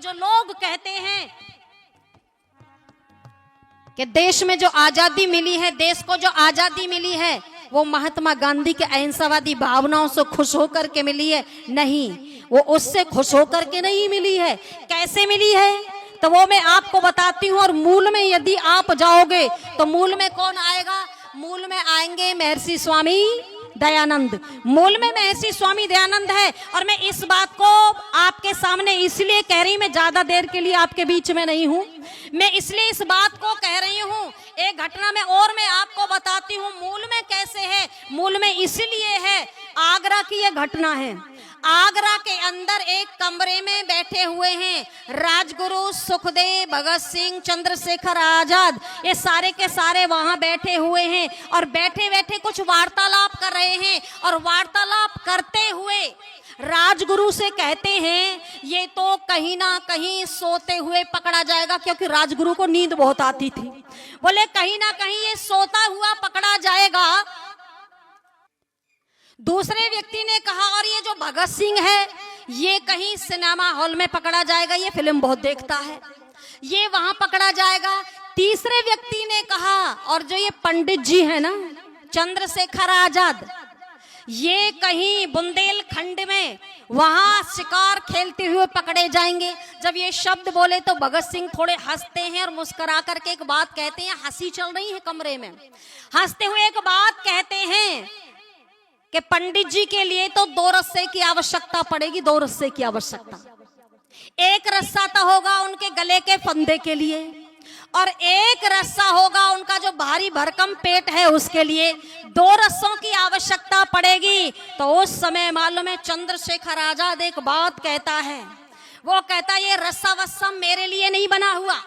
जो लोग कहते हैं कि देश में जो आजादी मिली है, देश को जो आजादी मिली है वो महात्मा गांधी के अहिंसावादी भावनाओं से खुश होकर के मिली है, नहीं, वो उससे खुश होकर के नहीं मिली है। कैसे मिली है तो वो मैं आपको बताती हूँ। और मूल में यदि आप जाओगे तो मूल में कौन आएगा? मूल में आएंगे महर्षि स्वामी दयानंद। मूल में महर्षि स्वामी दयानंद है। और मैं इस बात को आपके सामने इसलिए कह रही, मैं ज्यादा देर के लिए आपके बीच में नहीं हूं, मैं इसलिए इस बात को कह रही हूं। एक घटना में और मैं आपको बताती हूं मूल में कैसे है। मूल में इसलिए है, आगरा की ये घटना है। आगरा के अंदर एक कमरे में बैठे हुए हैं राजगुरु सुखदेव, भगत सिंह, चंद्रशेखर आजाद, ये सारे के सारे वहां बैठे हुए हैं और बैठे बैठे कुछ वार्तालाप कर रहे हैं। और वार्तालाप करते हुए राजगुरु से कहते हैं ये तो कहीं ना कहीं सोते हुए पकड़ा जाएगा, क्योंकि राजगुरु को नींद बहुत आती थी। बोले कहीं ना कहीं ये सोता हुआ पकड़ा जाएगा। दूसरे व्यक्ति ने कहा और ये जो भगत सिंह है ये कहीं सिनेमा हॉल में पकड़ा जाएगा, ये फिल्म बहुत देखता है, ये वहां पकड़ा जाएगा। तीसरे व्यक्ति ने कहा और जो ये पंडित जी है ना, चंद्रशेखर आजाद, ये कहीं बुंदेलखंड में वहां शिकार खेलते हुए पकड़े जाएंगे। जब ये शब्द बोले तो भगत सिंह थोड़े हंसते हैं और मुस्कुरा करके एक बात कहते हैं, हंसी चल रही है कमरे में, हंसते हुए एक बात कहते हैं कि पंडित जी के लिए तो 2 रस्से की आवश्यकता पड़ेगी, 2 रस्से की आवश्यकता। एक रस्सा तो होगा उनके गले के फंदे के लिए और एक रस्सा होगा उनका जो भारी भरकम पेट है उसके लिए। 2 रस्सों की आवश्यकता पड़ेगी। तो उस समय मालूम है चंद्रशेखर आजाद एक बात कहता है, वो कहता है ये रस्सा वस्सा मेरे लिए नहीं बना हुआ,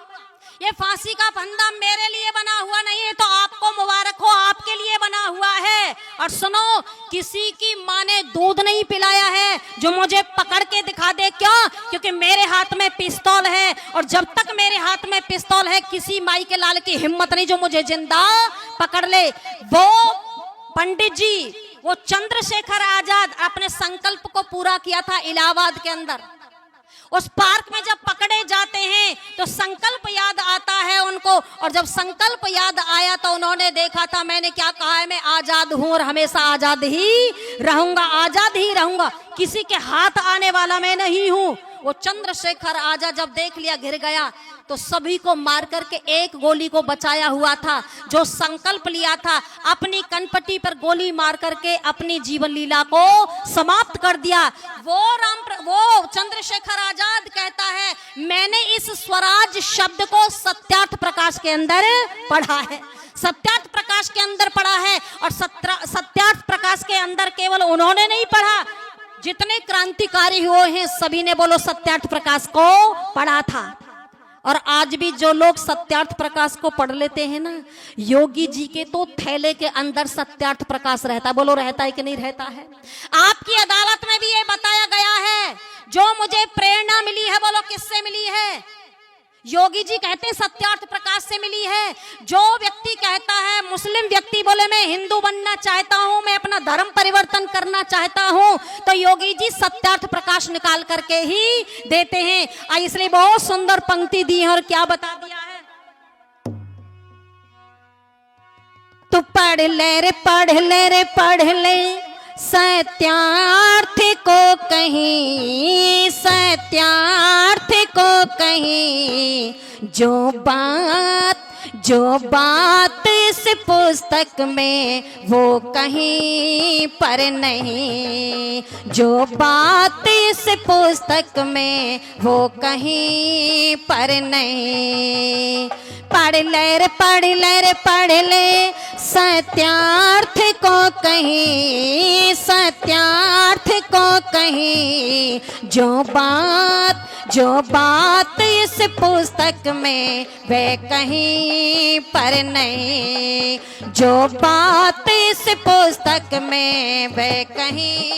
ये फांसी का फंदा मेरे लिए बना हुआ नहीं है, तो आपको मुबारक हो, आपके लिए बना हुआ है। और सुनो, किसी की माँ ने दूध नहीं पिलाया है जो मुझे पकड़ के दिखा दे। क्यों? क्योंकि मेरे हाथ में पिस्तौल है और जब तक मेरे हाथ में पिस्तौल है किसी माई के लाल की हिम्मत नहीं जो मुझे जिंदा पकड़ ले। वो पंडित जी, वो चंद्रशेखर आजाद अपने संकल्प को पूरा किया था इलाहाबाद के अंदर। उस पार्क में जब पकड़े जाते हैं तो संकल्प याद आता है उनको, और जब संकल्प याद आया तो उन्होंने देखा था मैंने क्या कहा है, मैं आजाद हूं और हमेशा आजाद ही रहूंगा, आजाद ही रहूंगा, किसी के हाथ आने वाला मैं नहीं हूं। वो चंद्रशेखर आजाद जब देख लिया घिर गया तो सभी को मार करके एक गोली को बचाया हुआ था। जो संकल्प लिया था अपनी कनपट्टी पर गोली मार करके अपनी जीवन लीला को समाप्त कर दिया। वो चंद्रशेखर आजाद कहता है मैंने इस स्वराज शब्द को सत्यार्थ प्रकाश के अंदर पढ़ा है, सत्यार्थ प्रकाश के अंदर पढ़ा है। और सत्यार्थ प्रकाश के अंदर केवल उन्होंने नहीं पढ़ा, जितने क्रांतिकारी हुए हैं सभी ने बोलो सत्यार्थ प्रकाश को पढ़ा था। और आज भी जो लोग सत्यार्थ प्रकाश को पढ़ लेते हैं ना, योगी जी के तो थैले के अंदर सत्यार्थ प्रकाश रहता है। बोलो रहता है कि नहीं रहता है? आपकी अदालत में भी ये बताया गया है। जो मुझे प्रेरणा मिली है, बोलो किससे मिली है? योगी जी कहते हैं सत्यार्थ प्रकाश से मिली है। जो व्यक्ति कहता है, मुस्लिम व्यक्ति बोले मैं हिंदू बनना चाहता हूं, मैं अपना धर्म परिवर्तन करना चाहता हूं, तो योगी जी सत्यार्थ प्रकाश निकाल करके ही देते हैं। इसलिए बहुत सुंदर पंक्ति दी है और क्या बता दिया है, तू पढ़ ले रे पढ़ ले रे पढ़ ले सत्यार्थ को कहीं, सत्यार्थ को कहीं, जो बात इस पुस्तक में वो कहीं पर नहीं, जो बात इस पुस्तक में वो कहीं पर नहीं। पढ़ ले रे पढ़ ले रे पढ़ ले सत्यार्थ को कहीं, सत्यार्थ को कहीं, जो बात इस पुस्तक में वे कहीं पर नहीं, जो बात इस पुस्तक में वे कहीं।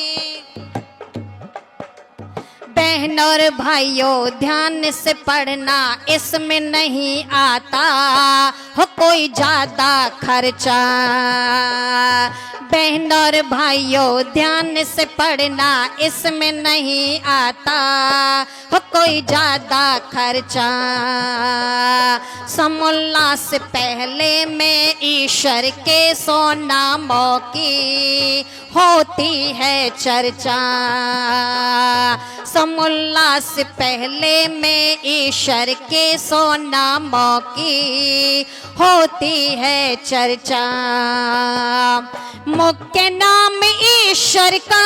बहन और भाइयों ध्यान से पढ़ना, इसमें नहीं आता हो कोई ज्यादा खर्चा। बहन और भाइयों ध्यान से पढ़ना, इसमें नहीं आता हो कोई ज्यादा खर्चा। समुल्ला से पहले में ईश्वर के 100 नामों की होती है चर्चा। समुल्ला से पहले में ईश्वर के 100 नामों की होती है चर्चा। मुख्य नाम ईश्वर का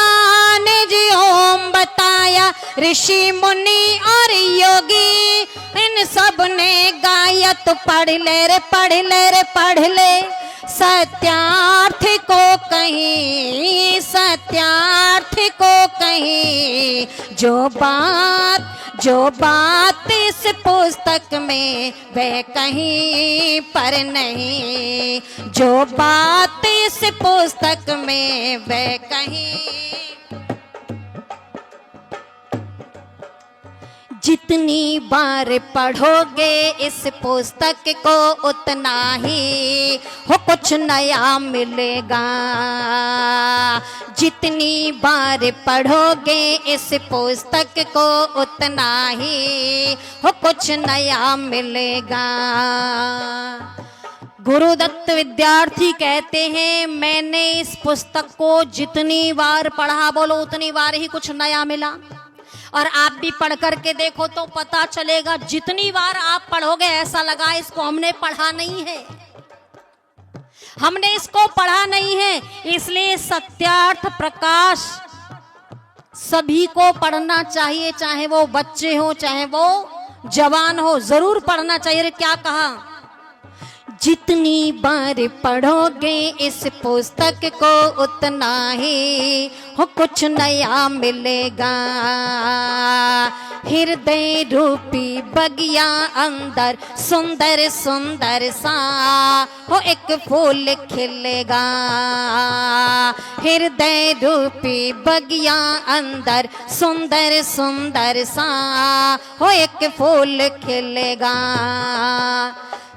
निज ओम बताया, ऋषि मुनि और योगी इन सब ने गाया। तो पढ़ ले रे पढ़ ले रे पढ़ ले, सत्यार्थ को कहीं, सत्यार्थ को कहीं। जो बात इस पुस्तक में वह कहीं पर नहीं, जो बात इस पुस्तक में वह कहीं। जितनी बार पढ़ोगे इस पुस्तक को उतना ही हो कुछ नया मिलेगा। जितनी बार पढ़ोगे इस पुस्तक को उतना ही हो कुछ नया मिलेगा। गुरुदत्त विद्यार्थी कहते हैं, मैंने इस पुस्तक को जितनी बार पढ़ा, बोलो उतनी बार ही कुछ नया मिला। और आप भी पढ़ करके देखो तो पता चलेगा, जितनी बार आप पढ़ोगे ऐसा लगा इसको हमने पढ़ा नहीं है, हमने इसको पढ़ा नहीं है। इसलिए सत्यार्थ प्रकाश सभी को पढ़ना चाहिए, चाहे वो बच्चे हो चाहे वो जवान हो, जरूर पढ़ना चाहिए। रे क्या कहा, जितनी बार पढ़ोगे इस पुस्तक को उतना ही हो कुछ नया मिलेगा। हृदय रूपी बगिया अंदर सुंदर सुंदर सा हो एक फूल खिलेगा। हृदय रूपी बगिया अंदर सुंदर सुंदर सा हो एक फूल खिलेगा।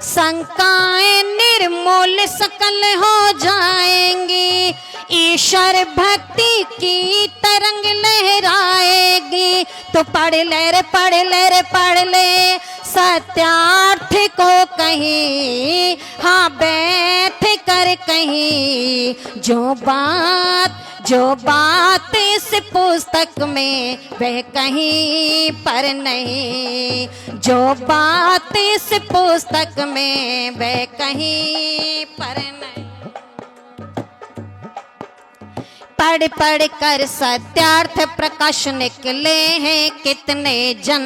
शंकाएं निर्मूल सकल हो जाएंगी, ईश्वर भक्ति की तरंग लहराएगी। तो पढ़ ले रे पढ़ ले रे पढ़ ले, सत्यार्थ को कहीं, हाँ बैठ कर कहीं। जो बात इस पुस्तक में वह कहीं पर नहीं, जो बात इस पुस्तक में वह कहीं पर नहीं। पढ़ पढ़ कर सत्यार्थ प्रकाश निकले हैं कितने जन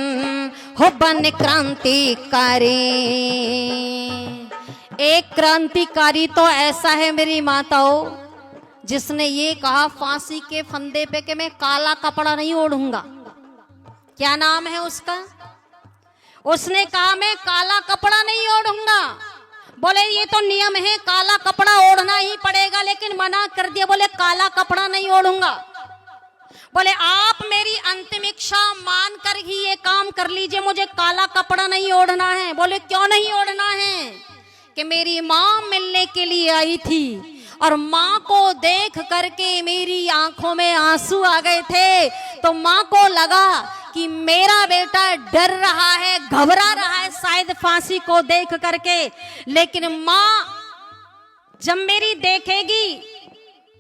हो बन क्रांतिकारी। एक क्रांतिकारी तो ऐसा है मेरी माताओं, जिसने ये कहा फांसी के फंदे पे कि मैं काला कपड़ा नहीं ओढ़ूंगा। क्या नाम है उसका? उसने कहा मैं काला कपड़ा नहीं ओढ़ूंगा। बोले ये तो नियम है, काला कपड़ा ओढ़ना ही पड़ेगा, लेकिन मना कर दिया, बोले काला कपड़ा नहीं ओढ़ूंगा। बोले आप मेरी अंतिम इच्छा मान कर ही ये काम कर लीजिए, मुझे काला कपड़ा नहीं ओढ़ना है। बोले क्यों नहीं ओढ़ना है? कि मेरी माँ मिलने के लिए आई थी और माँ को देख करके मेरी आंखों में आंसू आ गए थे। तो माँ को लगा कि मेरा बेटा डर रहा है, घबरा रहा है शायद फांसी को देख करके। लेकिन माँ जब मेरी देखेगी,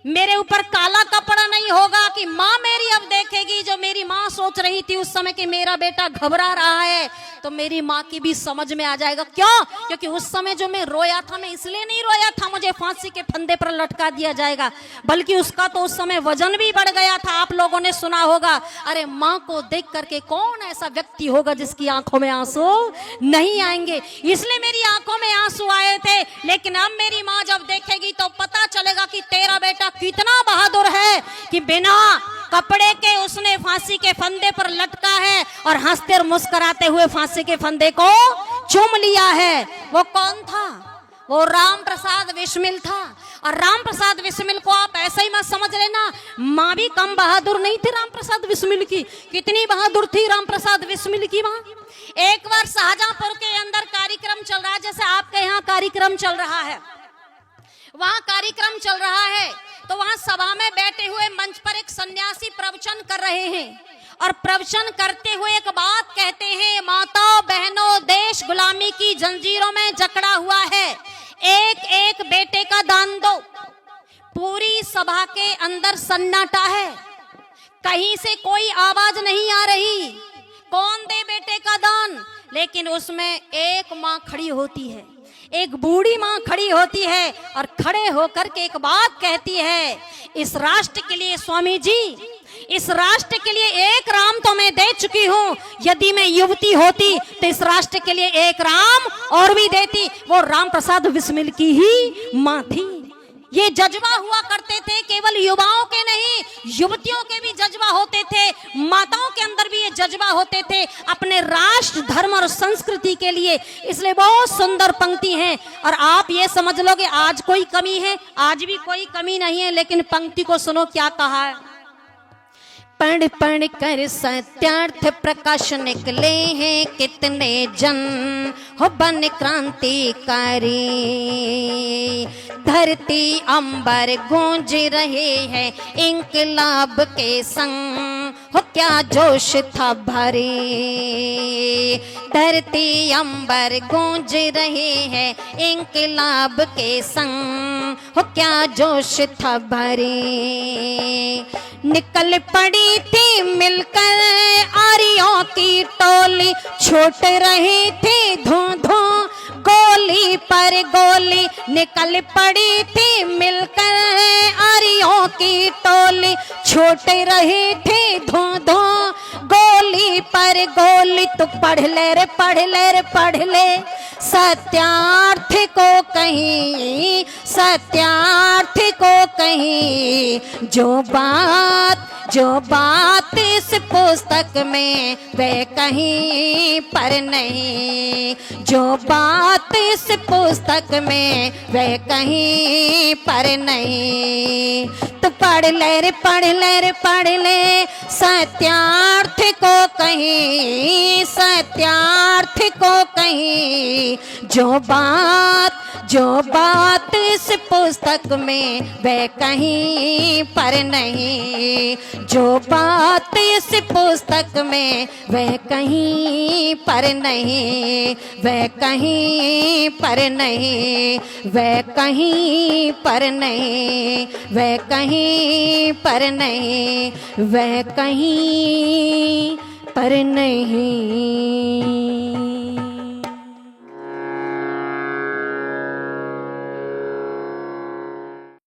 मेरे ऊपर काला कपड़ा नहीं होगा कि माँ मेरी अब देखेगी। जो मेरी माँ सोच रही थी उस समय कि मेरा बेटा घबरा रहा है, तो मेरी माँ की भी समझ में आ जाएगा। क्यों? क्योंकि उस समय जो मैं रोया था, मैं इसलिए नहीं रोया था मुझे फांसी के फंदे पर लटका दिया जाएगा, बल्कि उसका तो उस समय वजन भी बढ़ गया था। आप लोगों ने सुना होगा, अरे माँ को देख करके कौन ऐसा व्यक्ति होगा जिसकी आंखों में आंसू नहीं आएंगे। इसलिए मेरी आंखों में आंसू आए थे। लेकिन अब मेरी माँ जब देखेगी तो पता चलेगा कि तेरा बेटा कितना बहादुर है कि बिना कपड़े के उसने फांसी के फंदे पर लटका है और हंसते और मुस्कुराते हुए फांसी के फंदे को चूम लिया है। वो कौन था? वो राम प्रसाद बिस्मिल था। और राम प्रसाद बिस्मिल को आप ऐसे ही मत समझ लेना, माँ भी कम बहादुर नहीं थी राम प्रसाद बिस्मिल की। कितनी बहादुर थी राम प्रसाद बिस्मिल की माँ। एक बार शाहजहांपुर के अंदर कार्यक्रम चल रहा है, जैसे आपके यहाँ कार्यक्रम चल रहा है, वहां कार्यक्रम चल रहा है, तो वहां सभा में बैठे हुए मंच पर एक सन्यासी प्रवचन कर रहे हैं। और प्रवचन करते हुए एक बात कहते हैं, माताओं बहनों, देश गुलामी की जंजीरों में जकड़ा हुआ है, एक एक बेटे का दान दो। पूरी सभा के अंदर सन्नाटा है, कहीं से कोई आवाज नहीं आ रही, कौन दे बेटे का दान। लेकिन उसमें एक माँ खड़ी होती है, एक बूढ़ी माँ खड़ी होती है और खड़े होकर के एक बात कहती है, इस राष्ट्र के लिए स्वामी जी, इस राष्ट्र के लिए एक राम तो मैं दे चुकी हूँ, यदि मैं युवती होती तो इस राष्ट्र के लिए एक राम और भी देती। वो राम प्रसाद बिस्मिल की ही माँ थी। ये जज्बा हुआ करते थे, केवल युवाओं के नहीं, युवतियों के भी जज्बा होते थे, माताओं के अंदर भी ये जज्बा होते थे अपने राष्ट्र, धर्म और संस्कृति के लिए। इसलिए बहुत सुंदर पंक्ति है। और आप ये समझ लोगे आज कोई कमी है, आज भी कोई कमी नहीं है, लेकिन पंक्ति को सुनो क्या कहा है। पढ़ पढ़ कर सत्यार्थ प्रकाश निकले हैं कितने जन, हो बन क्रांतिकारी, धरती अंबर गूंज रहे हैं इंकलाब के संग, हो क्या जोश था भरे, धरती अंबर गूंज रहे हैं इंकलाब के संग, हो क्या जोश था भरे। निकल पड़ी थी मिलकर आर्यों की टोली, छोट रही थी धों धों गोली पर गोली, निकल पड़ी थी मिलकर आर्यों की टोली, छोट रही थी धों धों गोली पर गोली। तो पढ़ ले रे पढ़ ले रे पढ़ ले, सत्यार्थ को कहीं, सत्यार्थ को कहीं, जो बात इस पुस्तक में वह कहीं पर नहीं, जो बात इस पुस्तक में वह कहीं पर नहीं। तो पढ़ ले रे पढ़ ले रे पढ़ ले, सत्यार्थ को कहीं, सत्यार्थ को कहीं, जो बात इस पुस्तक में वह कहीं पर नहीं, जो बात इस पुस्तक में वह कहीं पर नहीं, वह कहीं पर नहीं, वह कहीं पर नहीं, वह कहीं पर नहीं, वह कहीं पर नहीं।